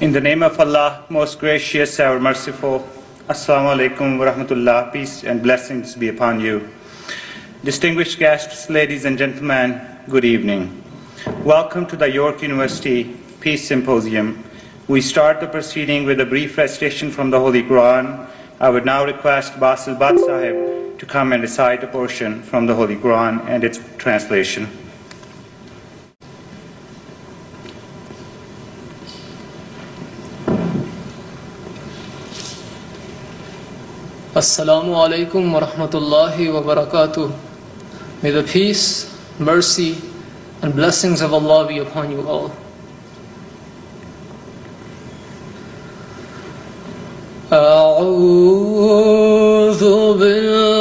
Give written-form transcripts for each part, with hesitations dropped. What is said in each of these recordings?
In the name of Allah, most gracious, ever merciful, Assalamu alaikum wa rahmatullah, peace and blessings be upon you. Distinguished guests, ladies and gentlemen, good evening. Welcome to the York University Peace Symposium. We start the proceeding with a brief recitation from the Holy Quran. I would now request Basil Bhat Sahib to come and recite a portion from the Holy Quran and its translation. Assalamu alaikum wa rahmatullahi wa barakatuh. May the peace, mercy, and blessings of Allah be upon you all. أعوذ بالله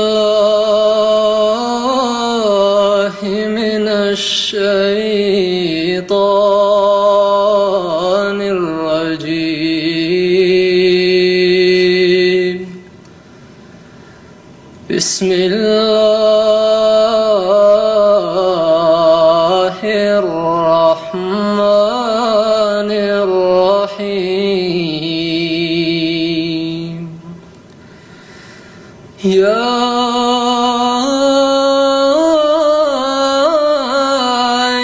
من الشيطان الرجيم. بسم الله الرحمن الرحيم. يا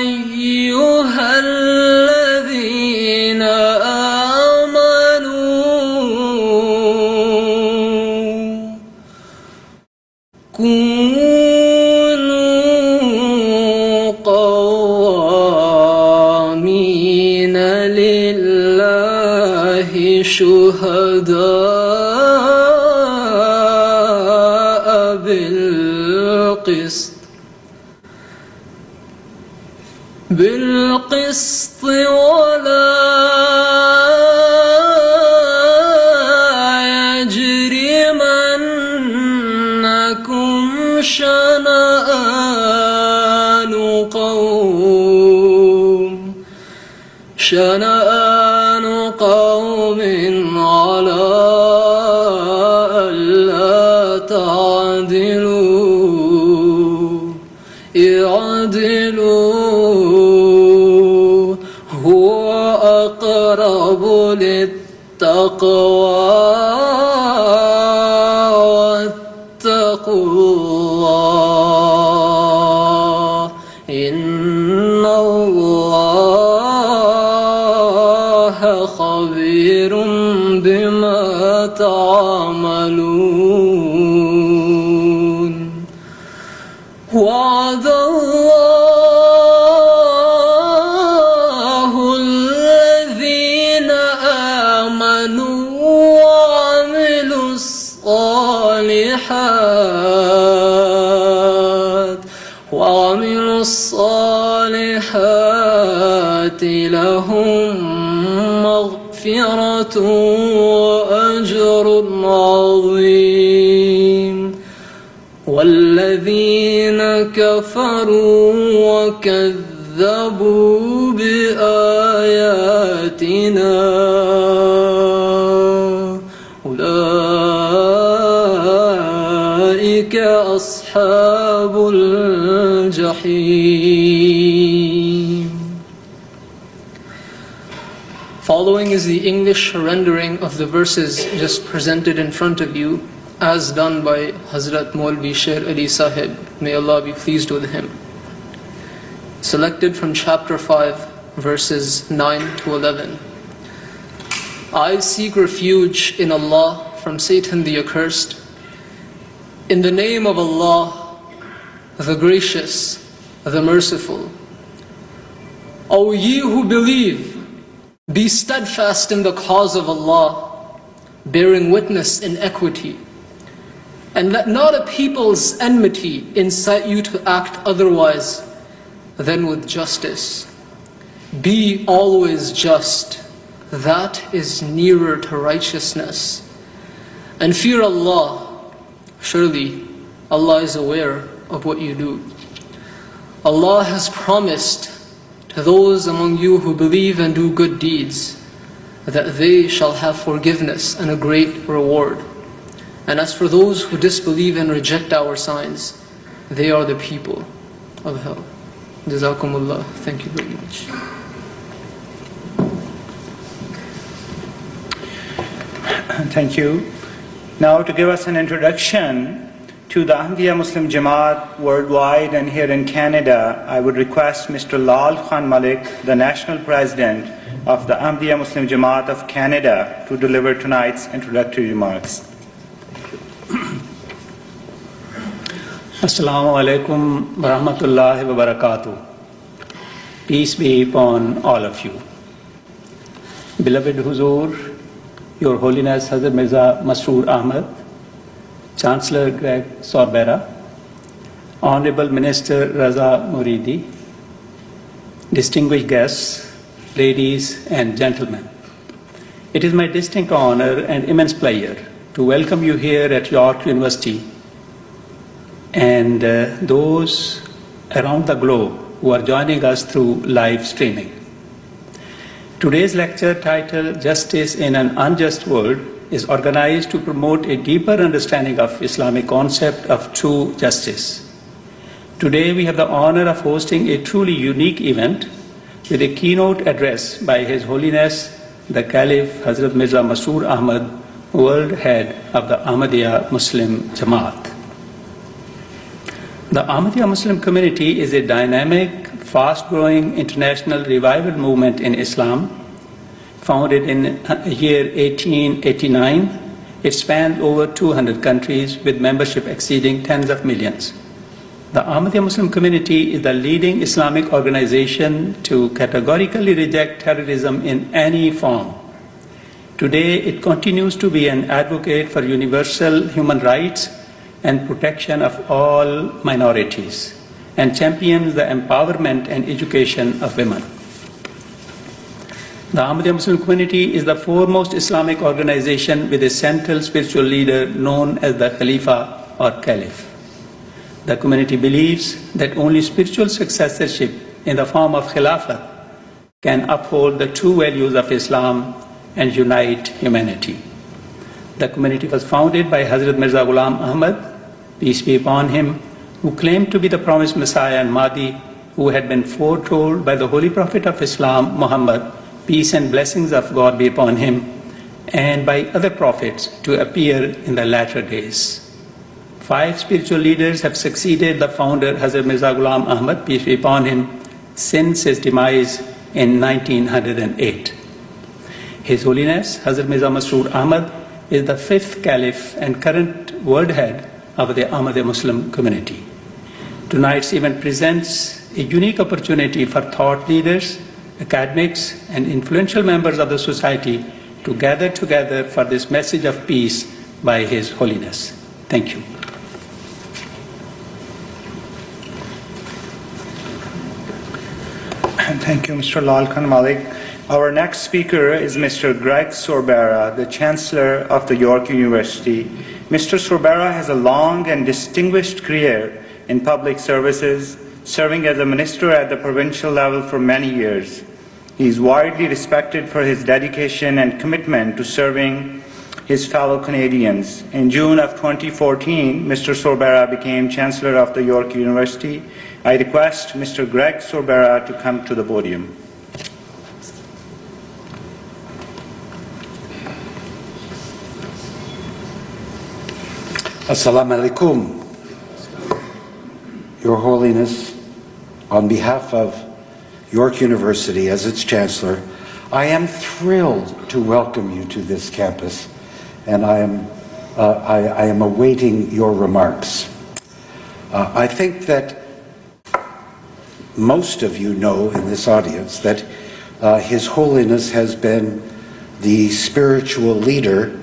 أيها الذين آمنوا كونوا قوامين لله شهداء بالقسط ولا يجرمنكم شنآن قوم على ألا تعدلوا اعدلوا هو أقرب للتقوى واتقوا الله إن الله خبير بما تعملون. وعد الله الذين آمنوا وعملوا الصالحات لهم مغفرة وأجر عظيم. والذين كفروا وكذبوا بآياتنا أولئك أصحاب الجحيم. Following is the English rendering of the verses just presented in front of you, as done by Hazrat Maulvi Sher Ali Sahib, may Allah be pleased with him. Selected from chapter 5, verses 9 to 11. I seek refuge in Allah from Satan the accursed. In the name of Allah, the gracious, the merciful. O ye who believe, be steadfast in the cause of Allah, bearing witness in equity. And let not a people's enmity incite you to act otherwise than with justice. Be always just, that is nearer to righteousness. And fear Allah, surely Allah is aware of what you do. Allah has promised to those among you who believe and do good deeds that they shall have forgiveness and a great reward. And as for those who disbelieve and reject our signs, they are the people of hell. Jazakumullah. Thank you very much. Thank you. Now to give us an introduction to the Ahmadiyya Muslim Jamaat worldwide and here in Canada, I would request Mr. Lal Khan Malik, the National President of the Ahmadiyya Muslim Jamaat of Canada, to deliver tonight's introductory remarks. Assalamu alaikum wa rahmatullahi wa barakatuh. Peace be upon all of you. Beloved Huzoor, Your Holiness Hazrat Mirza Masroor Ahmad, Chancellor Greg Sorbera, Honorable Minister Raza Moridi, distinguished guests, ladies and gentlemen. It is my distinct honor and immense pleasure to welcome you here at York University and those around the globe who are joining us through live streaming. Today's lecture, titled Justice in an Unjust World, is organized to promote a deeper understanding of Islamic concept of true justice. Today we have the honor of hosting a truly unique event with a keynote address by His Holiness the Caliph Hazrat Mirza Masroor Ahmad, World Head of the Ahmadiyya Muslim Jamaat. The Ahmadiyya Muslim community is a dynamic, fast-growing international revival movement in Islam. Founded in year 1889, it spans over 200 countries with membership exceeding tens of millions. The Ahmadiyya Muslim community is the leading Islamic organization to categorically reject terrorism in any form. Today, it continues to be an advocate for universal human rights and protection of all minorities, and champions the empowerment and education of women. The Ahmadiyya Muslim community is the foremost Islamic organization with a central spiritual leader known as the Khalifa or Caliph. The community believes that only spiritual successorship in the form of Khilafat can uphold the true values of Islam and unite humanity. The community was founded by Hazrat Mirza Ghulam Ahmad, peace be upon him, who claimed to be the promised Messiah and Mahdi, who had been foretold by the Holy Prophet of Islam, Muhammad, peace and blessings of God be upon him, and by other prophets to appear in the latter days. 5 spiritual leaders have succeeded the founder, Hazrat Mirza Ghulam Ahmad, peace be upon him, since his demise in 1908. His Holiness, Hazrat Mirza Masroor Ahmad, is the 5th Caliph and current world head of the Ahmadiyya Muslim community. Tonight's event presents a unique opportunity for thought leaders, academics, and influential members of the society to gather together for this message of peace by His Holiness. Thank you. Thank you, Mr. Lal Khan Malik. Our next speaker is Mr. Greg Sorbera, the Chancellor of the York University. Mr. Sorbera has a long and distinguished career in public services, serving as a minister at the provincial level for many years. He is widely respected for his dedication and commitment to serving his fellow Canadians. In June of 2014, Mr. Sorbera became Chancellor of the York University. I request Mr. Greg Sorbera to come to the podium. Assalamu alaikum. Your Holiness, on behalf of York University as its Chancellor, I am thrilled to welcome you to this campus, and I am awaiting your remarks. I think that most of you know in this audience that His Holiness has been the spiritual leader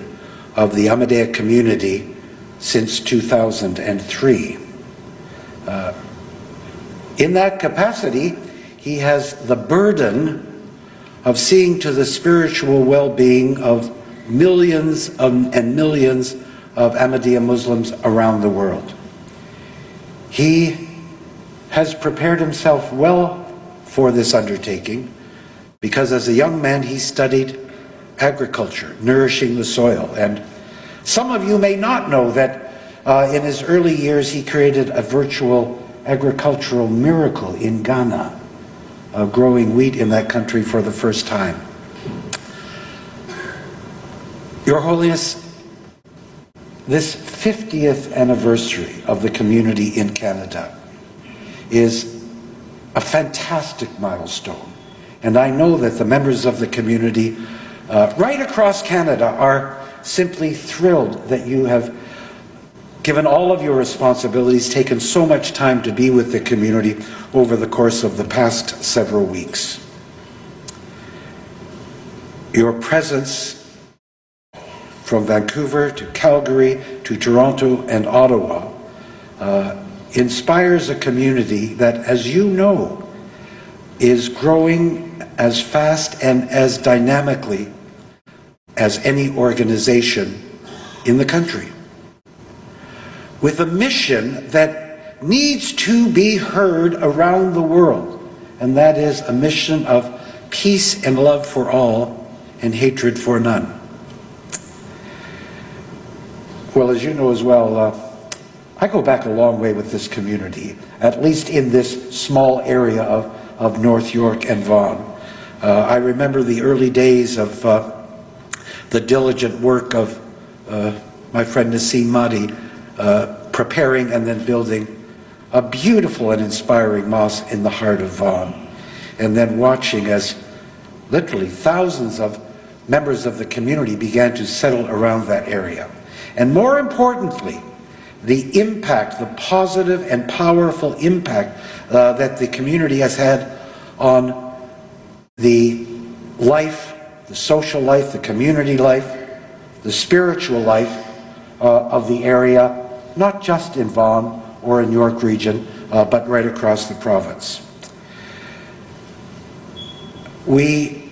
of the Ahmadiyya community since 2003. In that capacity, he has the burden of seeing to the spiritual well-being of millions and millions of Ahmadiyya Muslims around the world. He has prepared himself well for this undertaking because as a young man he studied agriculture, nourishing the soil, and some of you may not know that in his early years he created a virtual agricultural miracle in Ghana, growing wheat in that country for the first time. Your Holiness, this 50th anniversary of the community in Canada is a fantastic milestone. And I know that the members of the community right across Canada are simply thrilled that you have given all of your responsibilities, taken so much time to be with the community over the course of the past several weeks. Your presence from Vancouver to Calgary to Toronto and Ottawa inspires a community that, as you know, is growing as fast and as dynamically as any organization in the country, with a mission that needs to be heard around the world, and that is a mission of peace and love for all and hatred for none. Well, as you know as well, I go back a long way with this community, at least in this small area of North York and Vaughan. I remember the early days of the diligent work of my friend Nassim Mahdi, preparing and then building a beautiful and inspiring mosque in the heart of Vaughan, and then watching as literally thousands of members of the community began to settle around that area. And more importantly, the impact, the positive and powerful impact that the community has had on the life, the social life, the community life, the spiritual life of the area, not just in Vaughan or in York region, but right across the province. We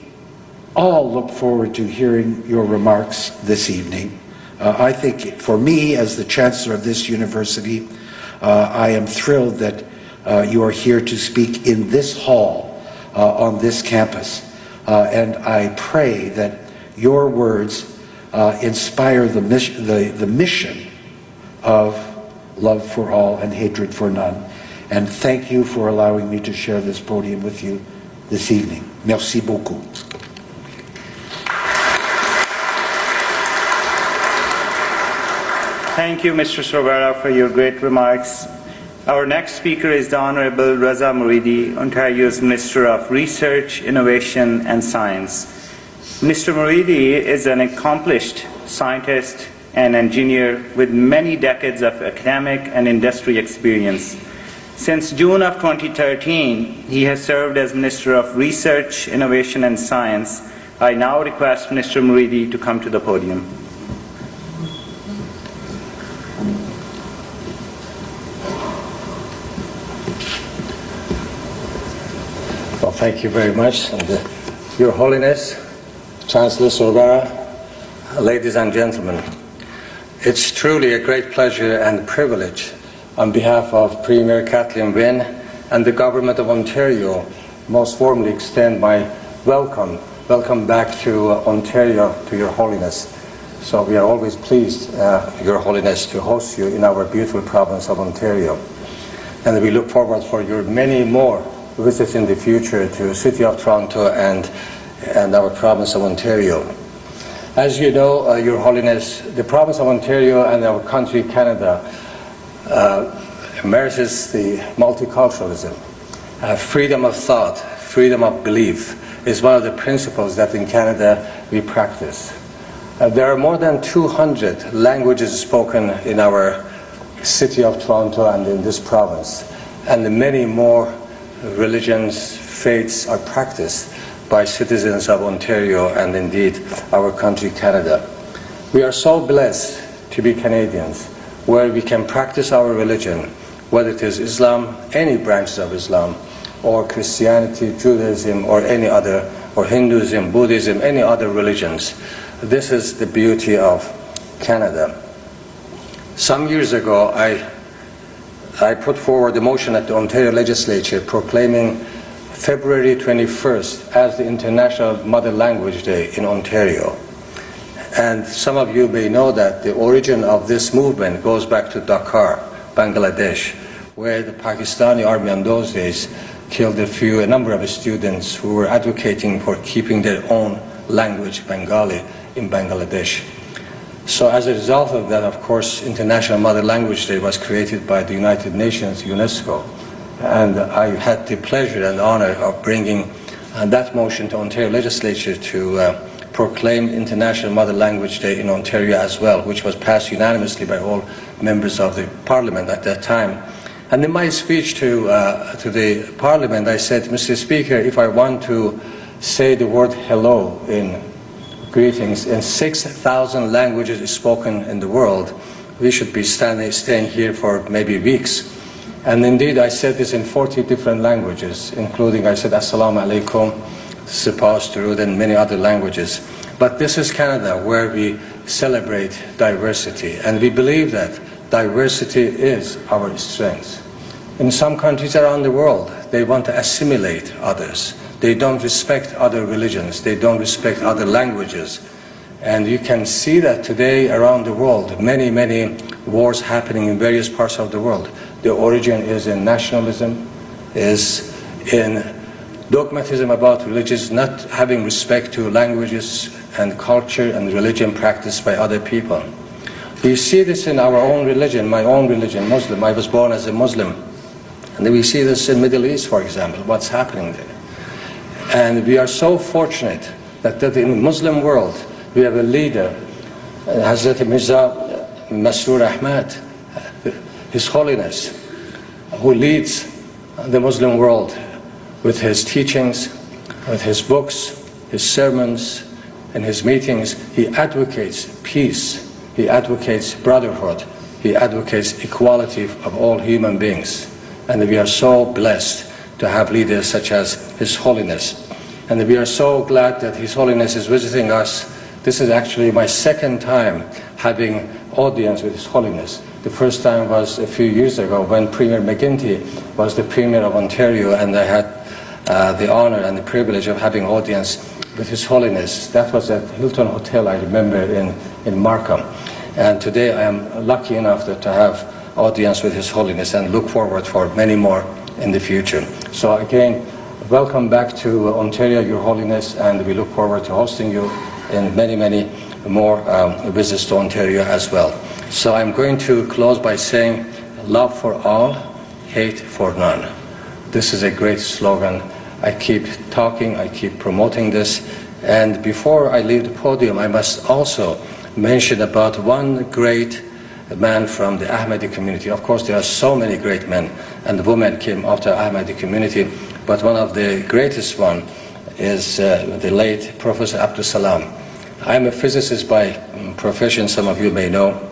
all look forward to hearing your remarks this evening. I think for me, as the Chancellor of this university, I am thrilled that you are here to speak in this hall on this campus. And I pray that your words inspire the mission of love for all and hatred for none. And thank you for allowing me to share this podium with you this evening. Merci beaucoup. Thank you, Mr. Sorvera, for your great remarks. Our next speaker is the Honorable Raza Moridi, Ontario's Minister of Research, Innovation and Science. Mr. Moridi is an accomplished scientist and engineer with many decades of academic and industry experience. Since June of 2013, he has served as Minister of Research, Innovation and Science. I now request Mr. Moridi to come to the podium. Well, thank you very much. And, Your Holiness, Chancellor Sorvera, ladies and gentlemen, it's truly a great pleasure and privilege on behalf of Premier Kathleen Wynne and the Government of Ontario most warmly extend my welcome back to Ontario, to Your Holiness. So we are always pleased, Your Holiness, to host you in our beautiful province of Ontario. And we look forward for your many more visits in the future to the City of Toronto and our province of Ontario. As you know, Your Holiness, the province of Ontario and our country, Canada, embraces the multiculturalism. Freedom of thought, freedom of belief is one of the principles that in Canada we practice. There are more than 200 languages spoken in our City of Toronto and in this province, and many more religions, faiths are practiced by citizens of Ontario and indeed our country, Canada. We are so blessed to be Canadians, where we can practice our religion, whether it is Islam, any branches of Islam, or Christianity, Judaism, or any other, or Hinduism, Buddhism, any other religions. This is the beauty of Canada. Some years ago, I put forward a motion at the Ontario Legislature proclaiming February 21st as the International Mother Language Day in Ontario. And some of you may know that the origin of this movement goes back to Dhaka, Bangladesh, where the Pakistani army in those days killed a number of students who were advocating for keeping their own language, Bengali, in Bangladesh. So as a result of that, of course, International Mother Language Day was created by the United Nations, UNESCO, and I had the pleasure and honor of bringing that motion to Ontario Legislature to proclaim International Mother Language Day in Ontario as well, which was passed unanimously by all members of the Parliament at that time. And in my speech to the Parliament, I said, Mr. Speaker, if I want to say the word hello in greetings in 6,000 languages spoken in the world, we should be staying here for maybe weeks. And indeed, I said this in 40 different languages, including, I said, Assalamu alaikum, Sipas, Durud, and many other languages. But this is Canada, where we celebrate diversity, and we believe that diversity is our strength. In some countries around the world, they want to assimilate others. They don't respect other religions. They don't respect other languages. And you can see that today around the world, many, many wars happening in various parts of the world. The origin is in nationalism, is in dogmatism about religions, not having respect to languages and culture and religion practiced by other people. We see this in our own religion, my own religion, Muslim. I was born as a Muslim. And we see this in the Middle East, for example, what's happening there. And we are so fortunate that in the Muslim world, we have a leader, Hazrat Mirza Masroor Ahmad, His Holiness, who leads the Muslim world with his teachings, with his books, his sermons, and his meetings. He advocates peace, he advocates brotherhood, he advocates equality of all human beings. And we are so blessed to have leaders such as His Holiness. And we are so glad that His Holiness is visiting us. This is actually my second time having audience with His Holiness. The first time was a few years ago when Premier McGuinty was the Premier of Ontario, and I had the honor and the privilege of having audience with His Holiness. That was at Hilton Hotel, I remember, in Markham. And today I am lucky enough to have audience with His Holiness and look forward for many more in the future. So again, welcome back to Ontario, Your Holiness, and we look forward to hosting you in many, many more visits to Ontario as well. So I'm going to close by saying, love for all, hate for none. This is a great slogan. I keep talking, I keep promoting this, and before I leave the podium, I must also mention about one great man from the Ahmadi community. Of course, there are so many great men and women came after Ahmadi community, but one of the greatest one is the late Professor Abdul Salam. I'm a physicist by profession, some of you may know,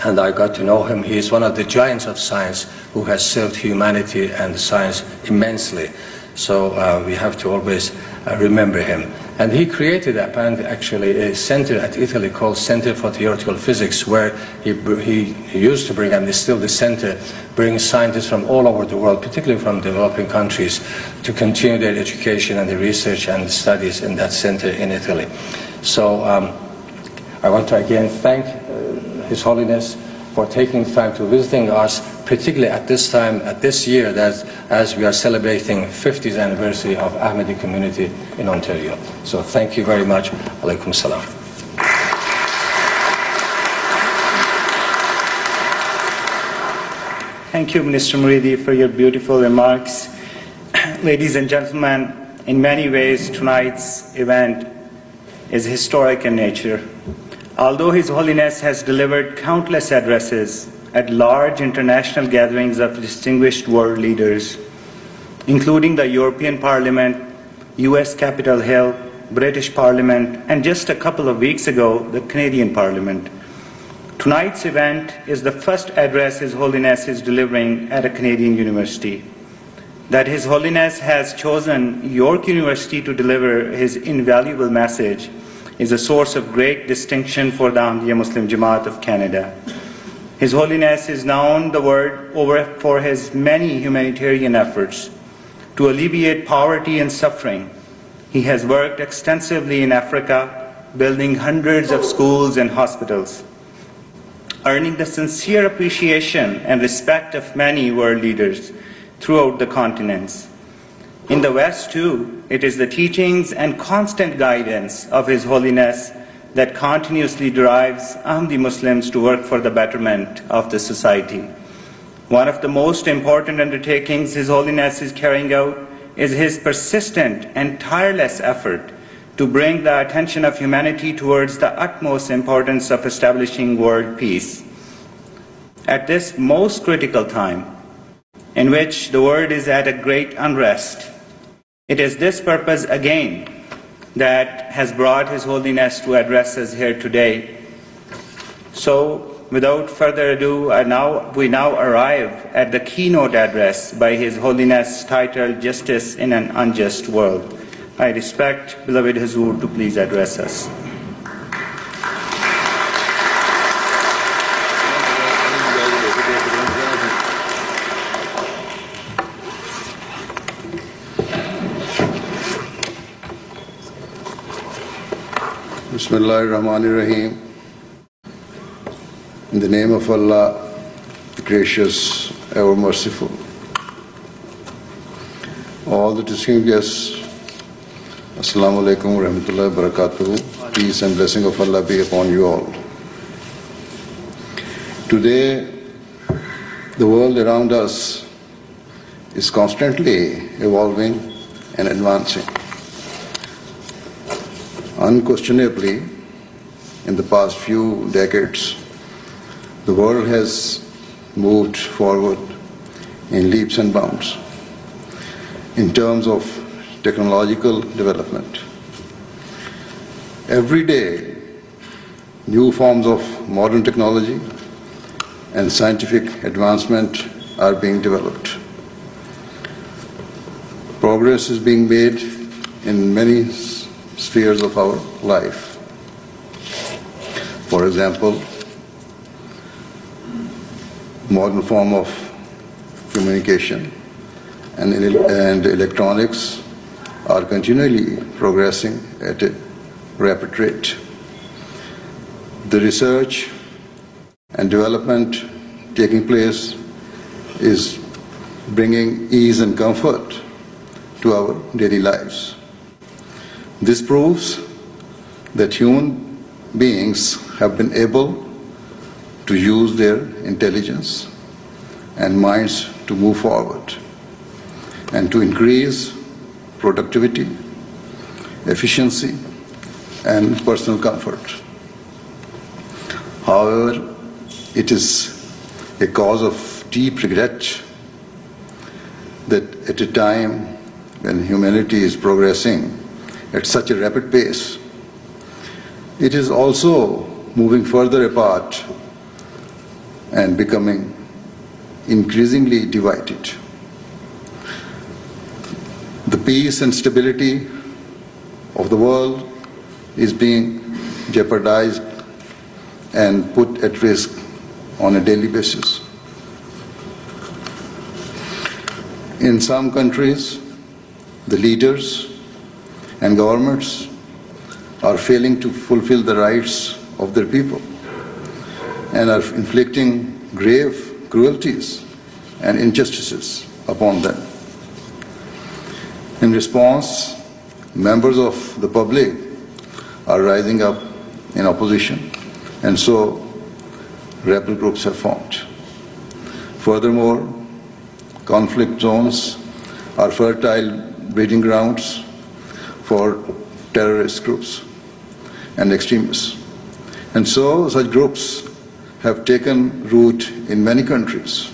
and I got to know him. He is one of the giants of science who has served humanity and science immensely. So we have to always remember him. And he created apparently actually a center at Italy called Center for Theoretical Physics, where he used to bring, and is still the center, bring scientists from all over the world, particularly from developing countries, to continue their education and the research and the studies in that center in Italy. So I want to again thank His Holiness for taking the time to visiting us, particularly at this time, at this year, that as we are celebrating 50th anniversary of Ahmadi community in Ontario. So thank you very much. Alaikum salam. Thank you, Minister Muridi, for your beautiful remarks. Ladies and gentlemen, in many ways, tonight's event is historic in nature. Although His Holiness has delivered countless addresses at large international gatherings of distinguished world leaders, including the European Parliament, US Capitol Hill, British Parliament, and just a couple of weeks ago, the Canadian Parliament, tonight's event is the first address His Holiness is delivering at a Canadian university. That His Holiness has chosen York University to deliver His invaluable message is a source of great distinction for the Ahmadiyya Muslim Jamaat of Canada. His Holiness is known the world over for his many humanitarian efforts to alleviate poverty and suffering. He has worked extensively in Africa, building hundreds of schools and hospitals, earning the sincere appreciation and respect of many world leaders throughout the continents. In the West, too, it is the teachings and constant guidance of His Holiness that continuously drives Ahmadi Muslims to work for the betterment of the society. One of the most important undertakings His Holiness is carrying out is his persistent and tireless effort to bring the attention of humanity towards the utmost importance of establishing world peace. At this most critical time, in which the world is at a great unrest, it is this purpose again that has brought His Holiness to address us here today. So, without further ado, we now arrive at the keynote address by His Holiness titled Justice in an Unjust World. I respect beloved Hazoor to please address us. Bismillahirrahmanirrahim. In the name of Allah, the gracious, ever merciful. All the distinguished guests, Assalamu alaikum wa rahmatullahi wa barakatuh. Peace and blessing of Allah be upon you all. Today, the world around us is constantly evolving and advancing. Unquestionably, in the past few decades, the world has moved forward in leaps and bounds in terms of technological development. Every day, new forms of modern technology and scientific advancement are being developed. Progress is being made in many spheres of our life. For example, modern form of communication and electronics are continually progressing at a rapid rate. The research and development taking place is bringing ease and comfort to our daily lives. This proves that human beings have been able to use their intelligence and minds to move forward and to increase productivity, efficiency, and personal comfort. However, it is a cause of deep regret that at a time when humanity is progressing at such a rapid pace, it is also moving further apart and becoming increasingly divided. The peace and stability of the world is being jeopardized and put at risk on a daily basis. In some countries, the leaders and governments are failing to fulfill the rights of their people and are inflicting grave cruelties and injustices upon them. In response, members of the public are rising up in opposition, and so rebel groups have formed. Furthermore, conflict zones are fertile breeding grounds for terrorist groups and extremists. And so such groups have taken root in many countries.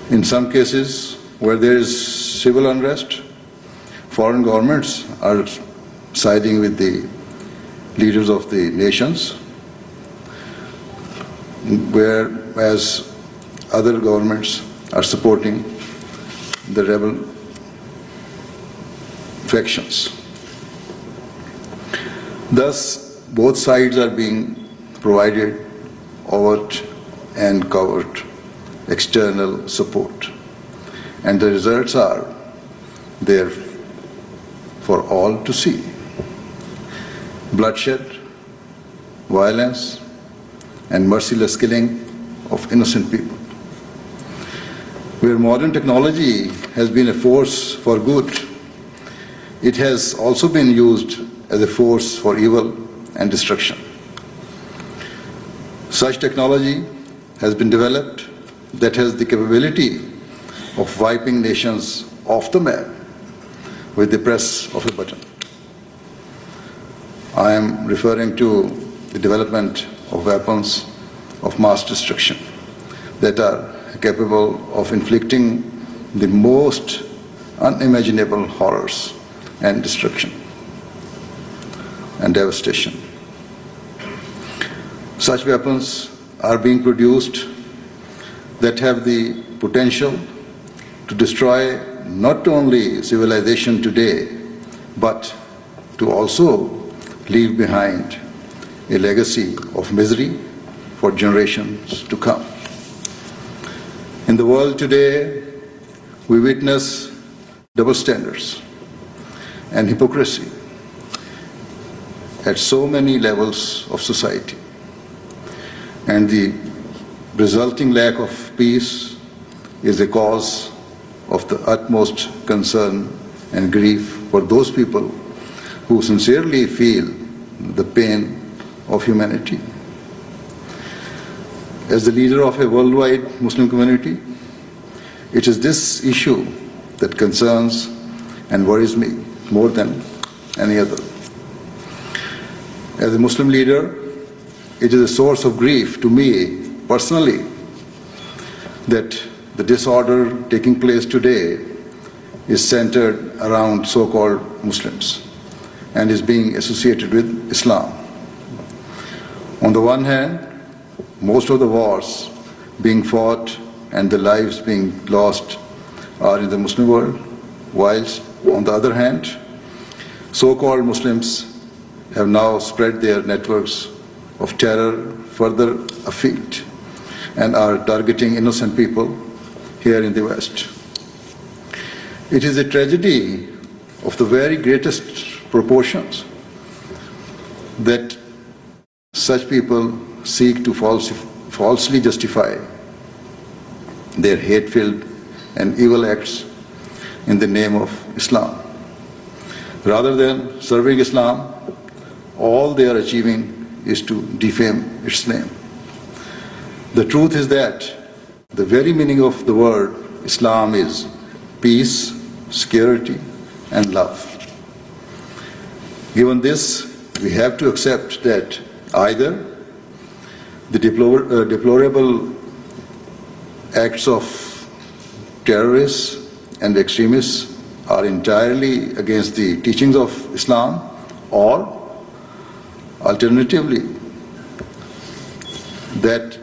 In some cases where there is civil unrest, foreign governments are siding with the leaders of the nations, whereas other governments are supporting the rebel factions. Thus, both sides are being provided overt and covert external support, and the results are there for all to see. Bloodshed, violence, and merciless killing of innocent people. Where modern technology has been a force for good, it has also been used as a force for evil and destruction. Such technology has been developed that has the capability of wiping nations off the map with the press of a button. I am referring to the development of weapons of mass destruction that are capable of inflicting the most unimaginable horrors and destruction and devastation. Such weapons are being produced that have the potential to destroy not only civilization today, but to also leave behind a legacy of misery for generations to come. In the world today, we witness double standards and hypocrisy at so many levels of society, and the resulting lack of peace is a cause of the utmost concern and grief for those people who sincerely feel the pain of humanity. As the leader of a worldwide Muslim community, it is this issue that concerns and worries me more than any other. As a Muslim leader, it is a source of grief to me personally that the disorder taking place today is centered around so-called Muslims and is being associated with Islam. On the one hand, most of the wars being fought and the lives being lost are in the Muslim world, whilst on the other hand, so-called Muslims have now spread their networks of terror further afield and are targeting innocent people here in the West. It is a tragedy of the very greatest proportions that such people seek to falsely justify their hate-filled and evil acts in the name of Islam. Rather than serving Islam, all they are achieving is to defame its name. The truth is that the very meaning of the word Islam is peace, security, and love. Given this, we have to accept that either the deplorable acts of terrorists and extremists are entirely against the teachings of Islam, or alternatively, that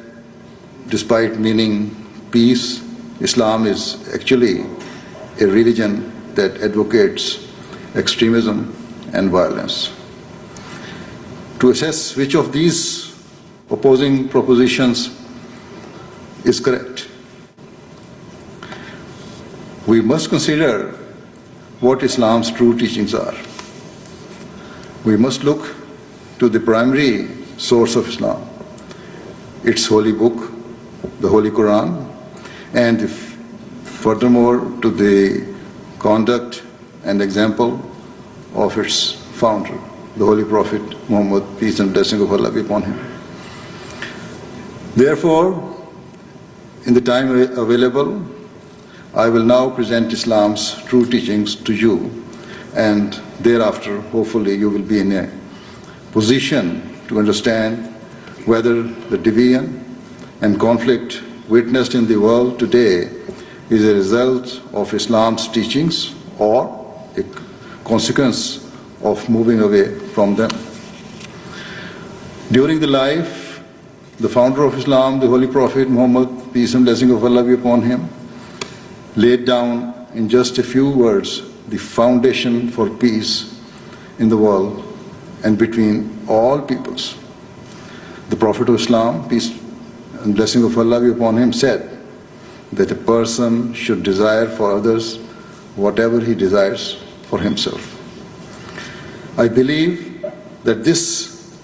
despite meaning peace, Islam is actually a religion that advocates extremism and violence. To assess which of these opposing propositions is correct, we must consider what Islam's true teachings are. We must look to the primary source of Islam, its holy book, the Holy Quran, and furthermore to the conduct and example of its founder, the Holy Prophet Muhammad, peace and blessing of Allah be upon him. Therefore, in the time available, I will now present Islam's true teachings to you, and thereafter, hopefully, you will be in a position to understand whether the division and conflict witnessed in the world today is a result of Islam's teachings or a consequence of moving away from them. During the life, the founder of Islam, the Holy Prophet Muhammad, peace and blessing of Allah be upon him, laid down in just a few words the foundation for peace in the world and between all peoples. The Prophet of Islam, peace and blessing of Allah be upon him, said that a person should desire for others whatever he desires for himself. I believe that this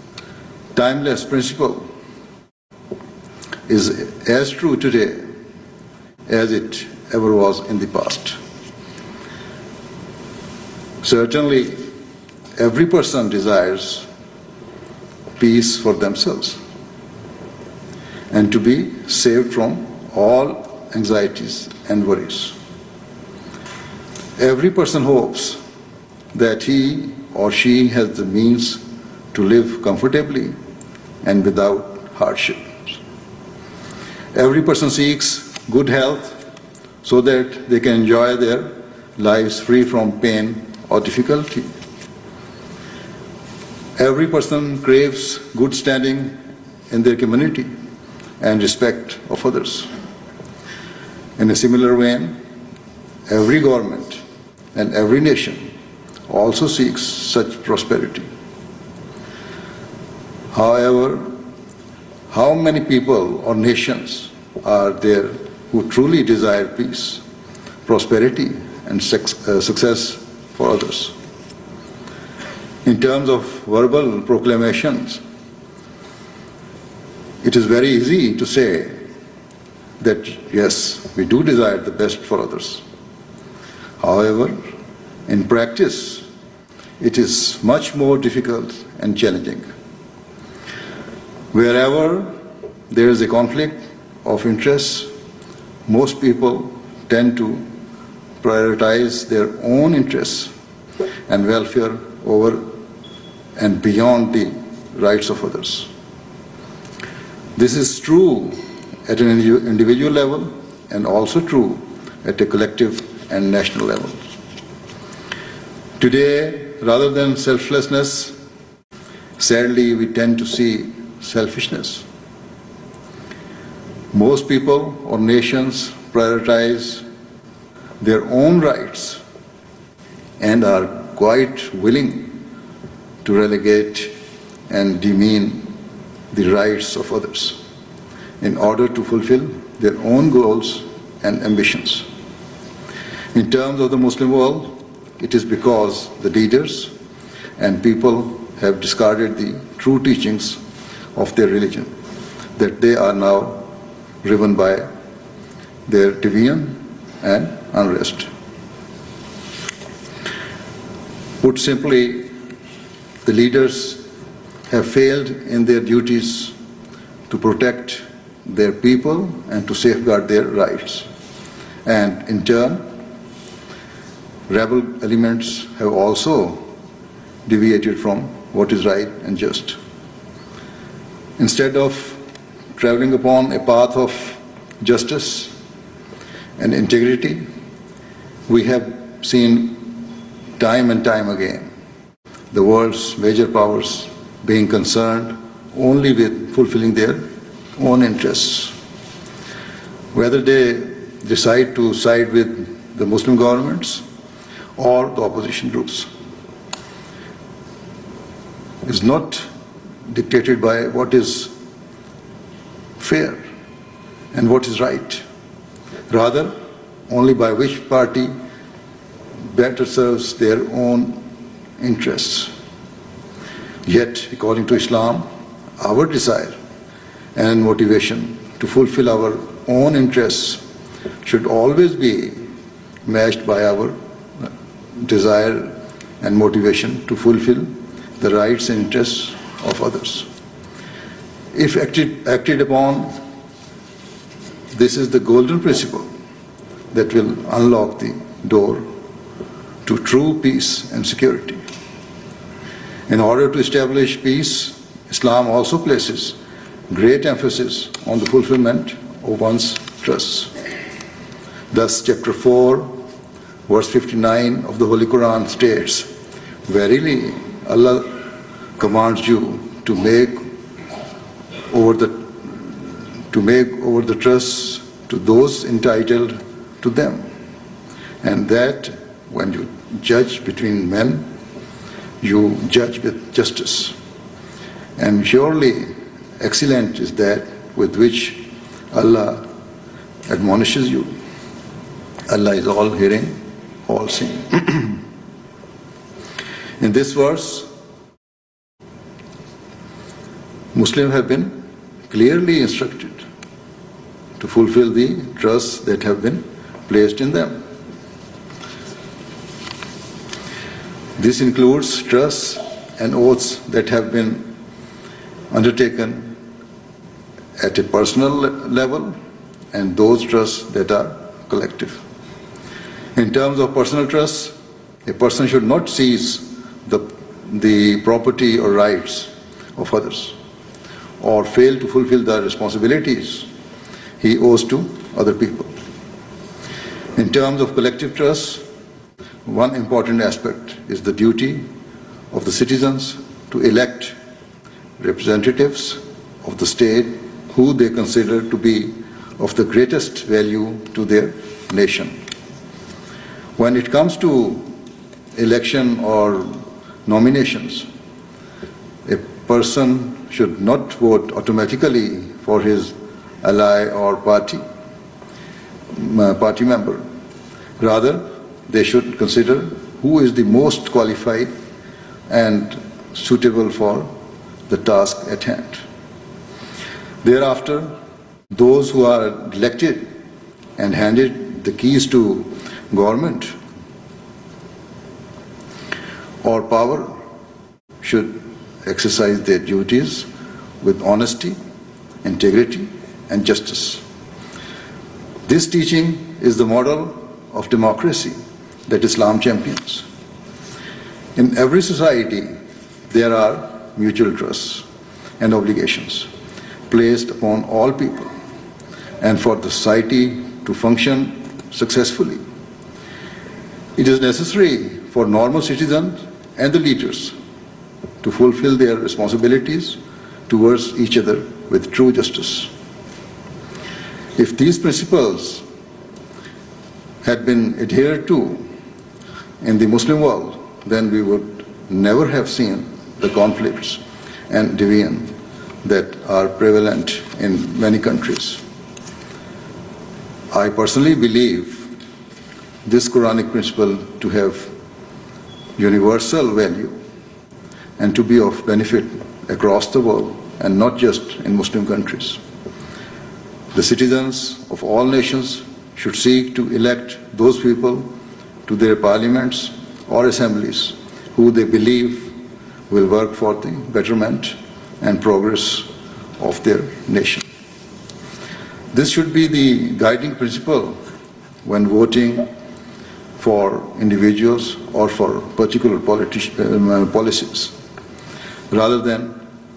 timeless principle is as true today as it ever was in the past. Certainly, every person desires peace for themselves and to be saved from all anxieties and worries. Every person hopes that he or she has the means to live comfortably and without hardships. Every person seeks good health so that they can enjoy their lives free from pain or difficulty. Every person craves good standing in their community and respect of others. In a similar vein, every government and every nation also seeks such prosperity. However, how many people or nations are there who truly desire peace, prosperity, and success for others? In terms of verbal proclamations, it is very easy to say that yes, we do desire the best for others. However, in practice, it is much more difficult and challenging. Wherever there is a conflict of interests, most people tend to prioritize their own interests and welfare over and beyond the rights of others. This is true at an individual level and also true at a collective and national level. Today, rather than selflessness, sadly we tend to see selfishness. Most people or nations prioritize their own rights and are quite willing to relegate and demean the rights of others in order to fulfill their own goals and ambitions. In terms of the Muslim world, it is because the leaders and people have discarded the true teachings of their religion that they are now driven by their deviation and unrest. Put simply, the leaders have failed in their duties to protect their people and to safeguard their rights. And in turn, rebel elements have also deviated from what is right and just. Instead of traveling upon a path of justice and integrity, we have seen time and time again the world's major powers being concerned only with fulfilling their own interests. Whether they decide to side with the Muslim governments or the opposition groups is not dictated by what is fair and what is right, rather only by which party better serves their own interests. Yet, according to Islam, our desire and motivation to fulfill our own interests should always be matched by our desire and motivation to fulfill the rights and interests of others. If acted upon, this is the golden principle that will unlock the door to true peace and security. In order to establish peace, Islam also places great emphasis on the fulfillment of one's trusts. Thus, chapter 4, verse 59 of the Holy Quran states, "Verily, Allah commands you to make over the trusts to those entitled to them, and that when you judge between men, you judge with justice. And surely excellent is that with which Allah admonishes you. Allah is all hearing, all seeing." In this verse, Muslims have been clearly instructed to fulfill the trusts that have been placed in them. This includes trusts and oaths that have been undertaken at a personal level and those trusts that are collective. In terms of personal trusts, a person should not seize the property or rights of others or fail to fulfill the responsibilities he owes to other people. In terms of collective trusts, one important aspect is the duty of the citizens to elect representatives of the state who they consider to be of the greatest value to their nation. When it comes to election or nominations, a person should not vote automatically for his ally or party member. Rather, they should consider who is the most qualified and suitable for the task at hand. Thereafter, those who are elected and handed the keys to government or power should exercise their duties with honesty, integrity, and justice. This teaching is the model of democracy that Islam champions. In every society, there are mutual trusts and obligations placed upon all people and for the society to function successfully. It is necessary for normal citizens and the leaders to fulfill their responsibilities towards each other with true justice. If these principles had been adhered to in the Muslim world, then we would never have seen the conflicts and division that are prevalent in many countries. I personally believe this Quranic principle to have universal value and to be of benefit across the world and not just in Muslim countries. The citizens of all nations should seek to elect those people to their parliaments or assemblies who they believe will work for the betterment and progress of their nation. This should be the guiding principle when voting for individuals or for particular policies, rather than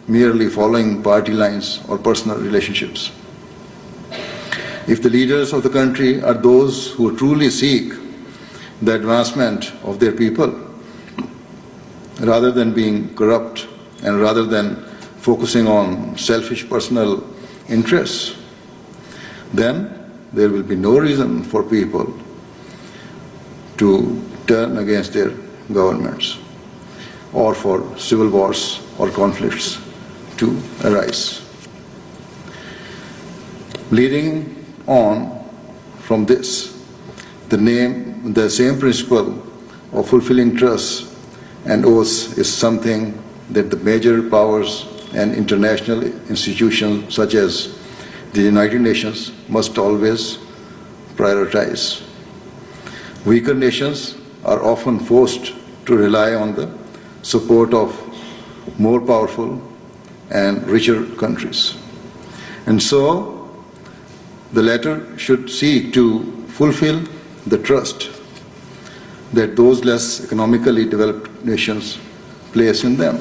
merely following party lines or personal relationships. If the leaders of the country are those who truly seek the advancement of their people, rather than being corrupt and rather than focusing on selfish personal interests, then there will be no reason for people to turn against their governments or for civil wars or conflicts to arise. Leading on from this, the same principle of fulfilling trusts and oaths is something that the major powers and international institutions such as the United Nations must always prioritize. Weaker nations are often forced to rely on the support of more powerful and richer countries. And so, the latter should seek to fulfill the trust that those less economically developed nations place in them.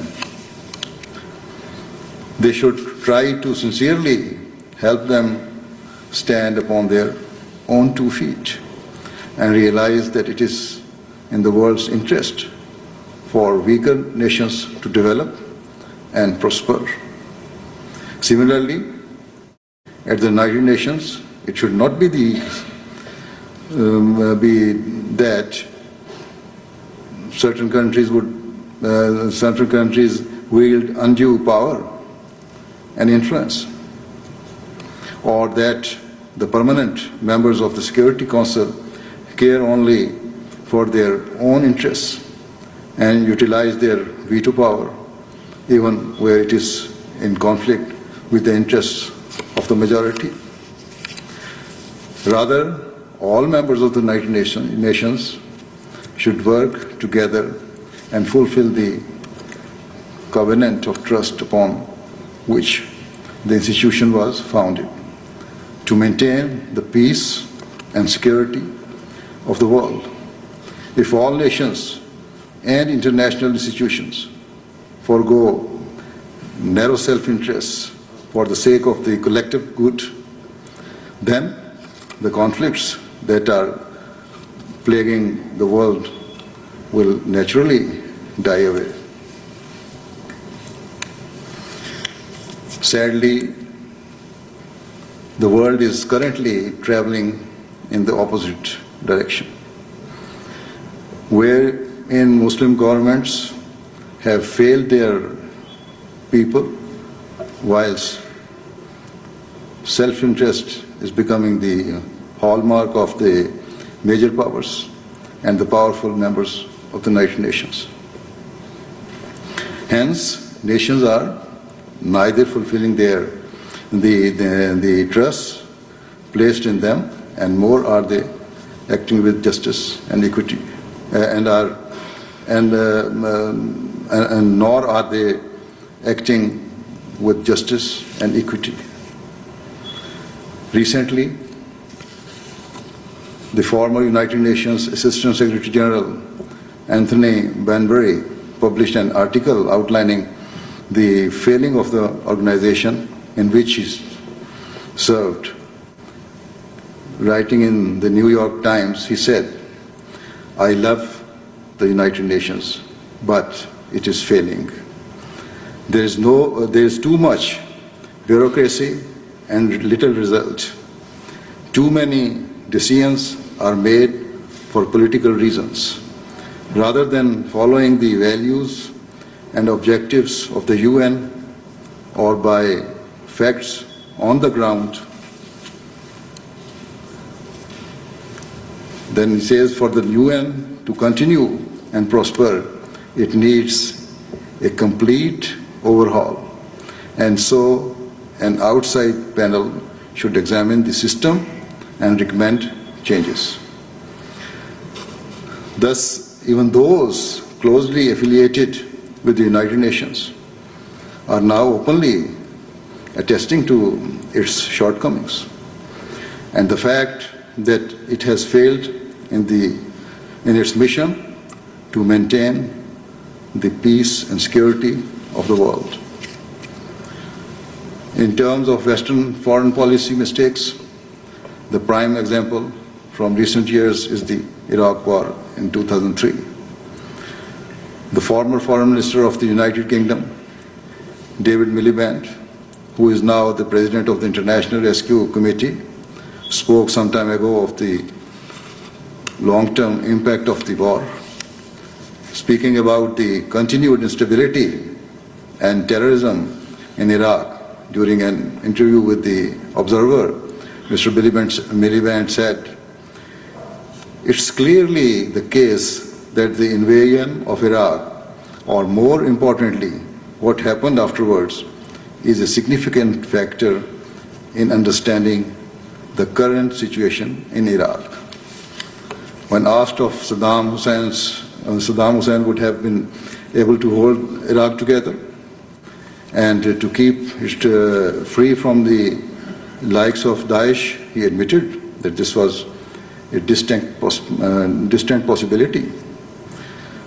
They should try to sincerely help them stand upon their own 2 feet and realize that it is in the world's interest for weaker nations to develop and prosper. Similarly, at the United Nations, it should not be that certain countries wield undue power and influence, or that the permanent members of the Security Council care only for their own interests and utilize their veto power even where it is in conflict with the interests of the majority. Rather, all members of the United Nations should work together and fulfill the covenant of trust upon which the institution was founded, to maintain the peace and security of the world. If all nations and international institutions forego narrow self-interests for the sake of the collective good, then the conflicts that are plaguing the world will naturally die away. Sadly, the world is currently traveling in the opposite direction, wherein Muslim governments have failed their people, whilst self-interest is becoming the hallmark of the major powers and the powerful members of the United Nations. Hence, nations are neither fulfilling the trust placed in them, and more are they acting with justice and equity, and nor are they acting with justice and equity. Recently, the former United Nations Assistant Secretary General Anthony Banbury published an article outlining the failing of the organization in which he served. Writing in the New York Times, he said, "I love the United Nations, but it is failing. There is too much bureaucracy and little result. Too many decisions are made for political reasons, rather than following the values and objectives of the UN or by facts on the ground." Then he says, for the UN to continue and prosper, it needs a complete overhaul. And so an outside panel should examine the system and recommend changes. Thus, even those closely affiliated with the United Nations are now openly attesting to its shortcomings and the fact that it has failed in its mission to maintain the peace and security of the world. In terms of Western foreign policy mistakes, the prime example from recent years is the Iraq War in 2003. The former Foreign Minister of the United Kingdom, David Miliband, who is now the President of the International Rescue Committee, spoke some time ago of the long-term impact of the war. Speaking about the continued instability and terrorism in Iraq during an interview with the Observer, Mr. Miliband said, "It's clearly the case that the invasion of Iraq, or more importantly, what happened afterwards, is a significant factor in understanding the current situation in Iraq." When asked if Saddam Hussein would have been able to hold Iraq together and to keep it free from the likes of Daesh, he admitted that this was a distant possibility.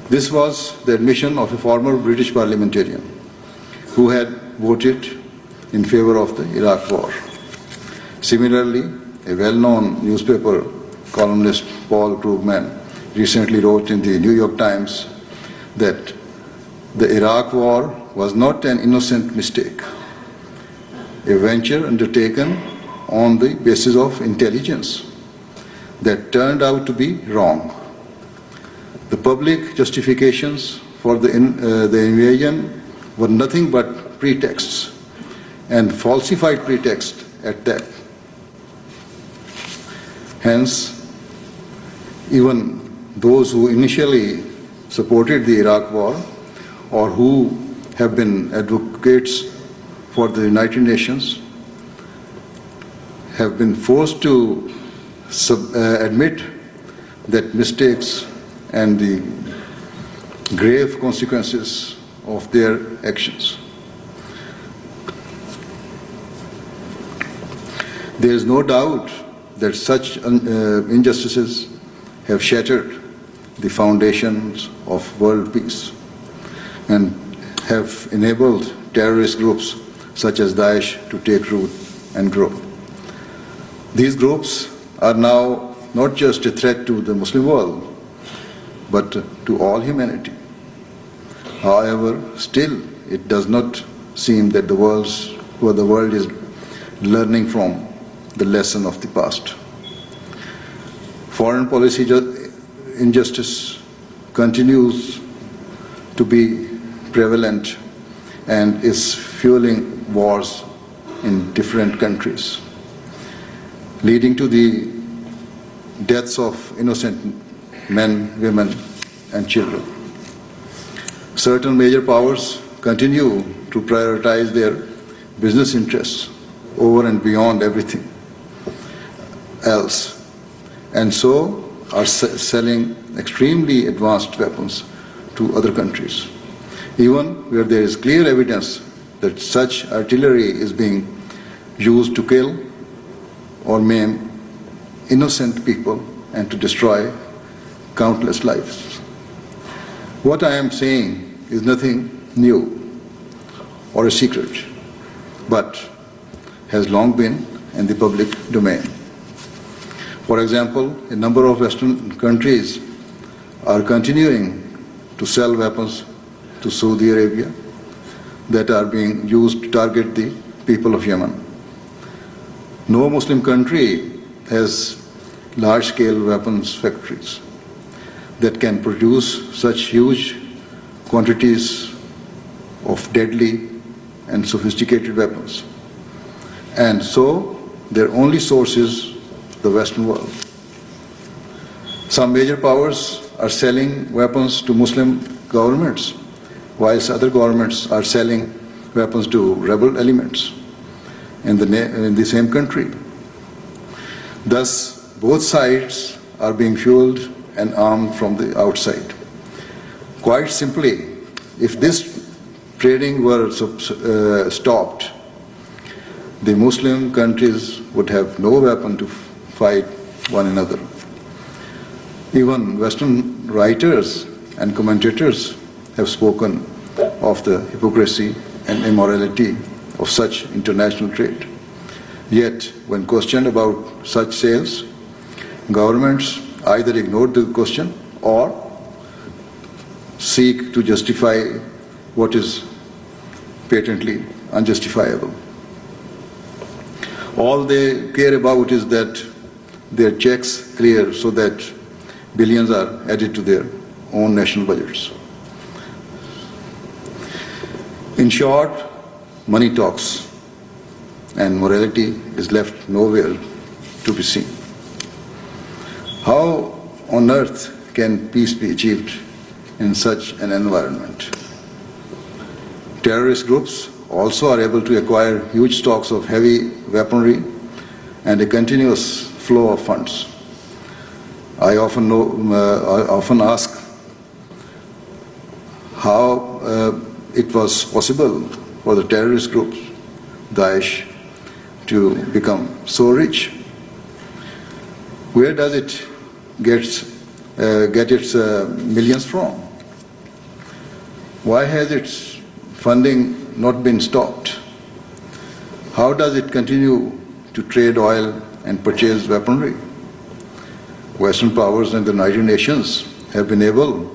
This was the admission of a former British parliamentarian who had voted in favor of the Iraq War. Similarly, a well-known newspaper columnist, Paul Krugman, recently wrote in the New York Times that the Iraq War was not an innocent mistake, a venture undertaken on the basis of intelligence that turned out to be wrong. The public justifications for the invasion were nothing but pretexts, and falsified pretexts at that. Hence, even those who initially supported the Iraq War or who have been advocates for the United Nations have been forced to admit that mistakes and the grave consequences of their actions. There is no doubt that such injustices have shattered the foundations of world peace and have enabled terrorist groups such as Daesh to take root and grow. These groups are now not just a threat to the Muslim world, but to all humanity. However, still it does not seem that the world is learning from the lesson of the past. Foreign policy injustice continues to be prevalent and is fueling wars in different countries, leading to the deaths of innocent men, women, and children. Certain major powers continue to prioritize their business interests over and beyond everything else, and so are selling extremely advanced weapons to other countries, even where there is clear evidence that such artillery is being used to kill or maim innocent people and to destroy countless lives. What I am saying is nothing new or a secret, but has long been in the public domain. For example, a number of Western countries are continuing to sell weapons to Saudi Arabia that are being used to target the people of Yemen. No Muslim country has large-scale weapons factories that can produce such huge quantities of deadly and sophisticated weapons. And so their only source is the Western world. Some major powers are selling weapons to Muslim governments, whilst other governments are selling weapons to rebel elements in the same country. Thus, both sides are being fueled and armed from the outside. Quite simply, if this trading were stopped, the Muslim countries would have no weapon to fight one another. Even Western writers and commentators have spoken of the hypocrisy and immorality of such international trade. Yet, when questioned about such sales, governments either ignore the question or seek to justify what is patently unjustifiable. All they care about is that their checks clear so that billions are added to their own national budgets. In short, money talks and morality is left nowhere to be seen. How on earth can peace be achieved in such an environment? Terrorist groups also are able to acquire huge stocks of heavy weaponry and a continuous flow of funds. I often ask how it was possible for the terrorist group, Daesh, to become so rich. Where does it get its millions from? Why has its funding not been stopped? How does it continue to trade oil and purchase weaponry? Western powers and the United Nations have been able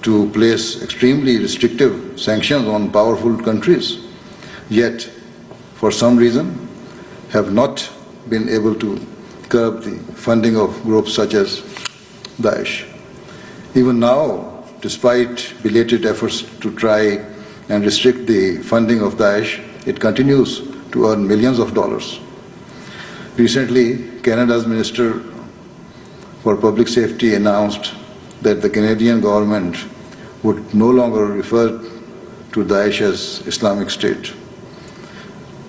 to place extremely restrictive sanctions on powerful countries, yet for some reason have not been able to curb the funding of groups such as Daesh. Even now, despite belated efforts to try and restrict the funding of Daesh, it continues to earn millions of dollars. Recently, Canada's Minister for Public Safety announced that the Canadian government would no longer refer to Daesh as Islamic State.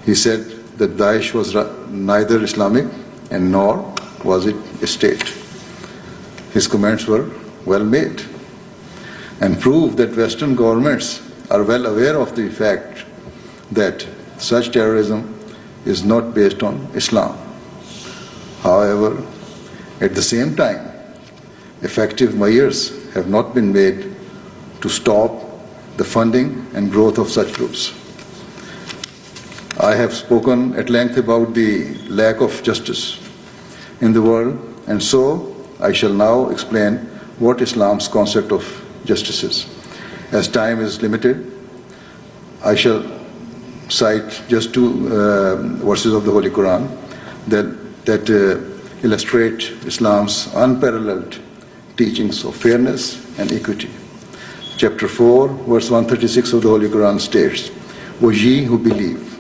He said that Daesh was neither Islamic and nor was it a state. His comments were well made. and prove that Western governments are well aware of the fact that such terrorism is not based on Islam. However, at the same time, effective measures have not been made to stop the funding and growth of such groups. I have spoken at length about the lack of justice in the world, and so I shall now explain what Islam's concept of justice is. As time is limited, I shall cite just two verses of the Holy Quran that illustrate Islam's unparalleled teachings of fairness and equity. Chapter 4, verse 136 of the Holy Quran states, "O ye who believe,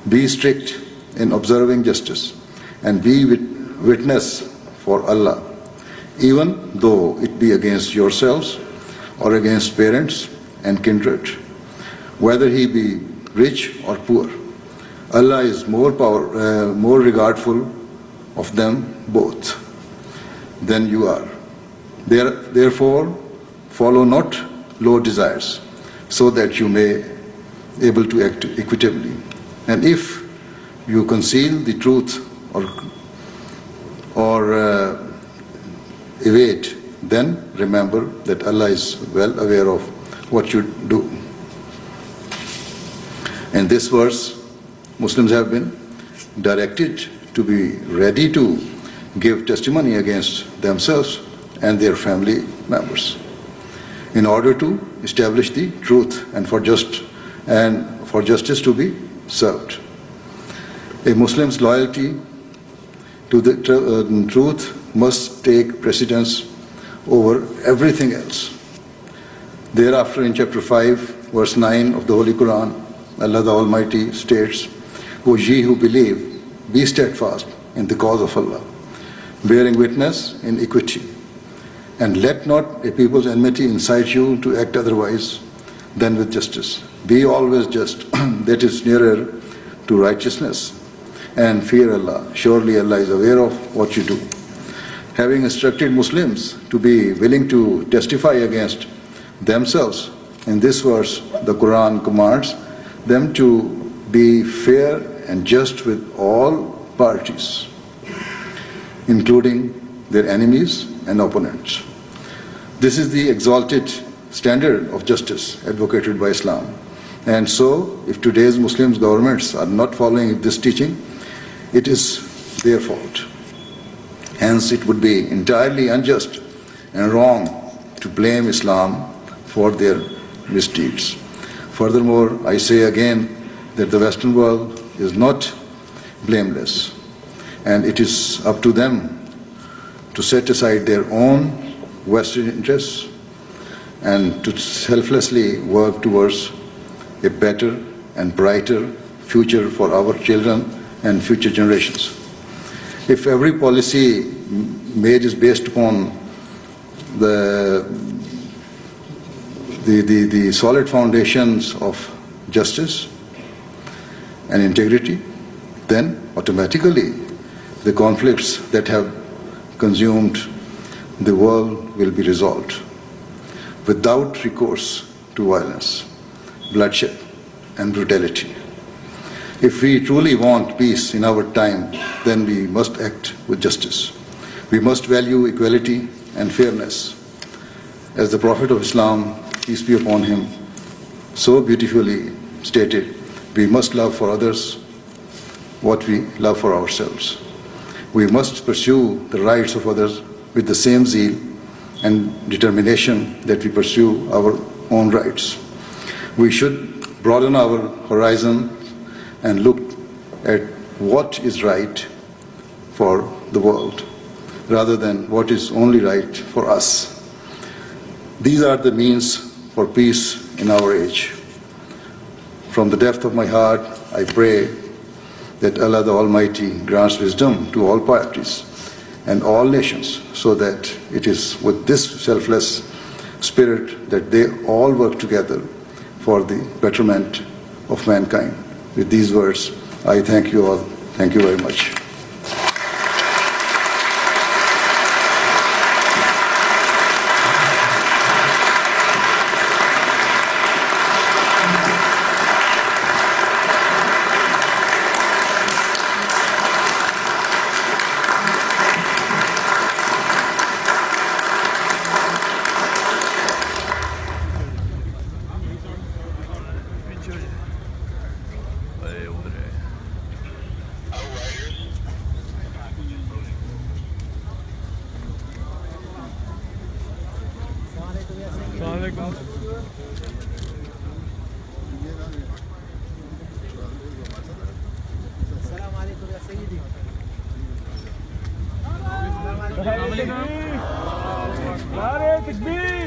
be strict in observing justice and be witness for Allah, even though it be against yourselves or against parents and kindred, whether he be rich or poor. Allah is more regardful of them both than you are. Therefore, follow not low desires, so that you may able to act equitably. And if you conceal the truth or evade, then remember that Allah is well aware of what you do." In this verse, Muslims have been directed to be ready to give testimony against themselves and their family members in order to establish the truth and for justice to be served. A Muslim's loyalty to the truth must take precedence over everything else. Thereafter, in chapter 5, verse 9 of the Holy Quran, Allah the Almighty states, "O ye who believe, be steadfast in the cause of Allah, bearing witness in equity, and let not a people's enmity incite you to act otherwise than with justice. Be always just, that is nearer to righteousness, and fear Allah. Surely Allah is aware of what you do." Having instructed Muslims to be willing to testify against themselves, in this verse the Quran commands them to be fair and just with all parties, including their enemies and opponents. This is the exalted standard of justice advocated by Islam. And so, if today's Muslim governments are not following this teaching, it is their fault. Hence, it would be entirely unjust and wrong to blame Islam for their misdeeds. Furthermore, I say again that the Western world is not blameless, and it is up to them to set aside their own Western interests and to selflessly work towards a better and brighter future for our children and future generations. If every policy made is based upon the solid foundations of justice and integrity, then automatically the conflicts that have consumed the world will be resolved without recourse to violence, bloodshed, and brutality. If we truly want peace in our time, then we must act with justice. We must value equality and fairness. As the Prophet of Islam, peace be upon him, so beautifully stated, we must love for others what we love for ourselves. We must pursue the rights of others with the same zeal and determination that we pursue our own rights. We should broaden our horizon and look at what is right for the world rather than what is only right for us. These are the means for peace in our age. From the depth of my heart, I pray that Allah the Almighty grants wisdom to all parties and all nations, so that it is with this selfless spirit that they all work together for the betterment of mankind. With these words, I thank you all. Thank you very much. नारे तकबीर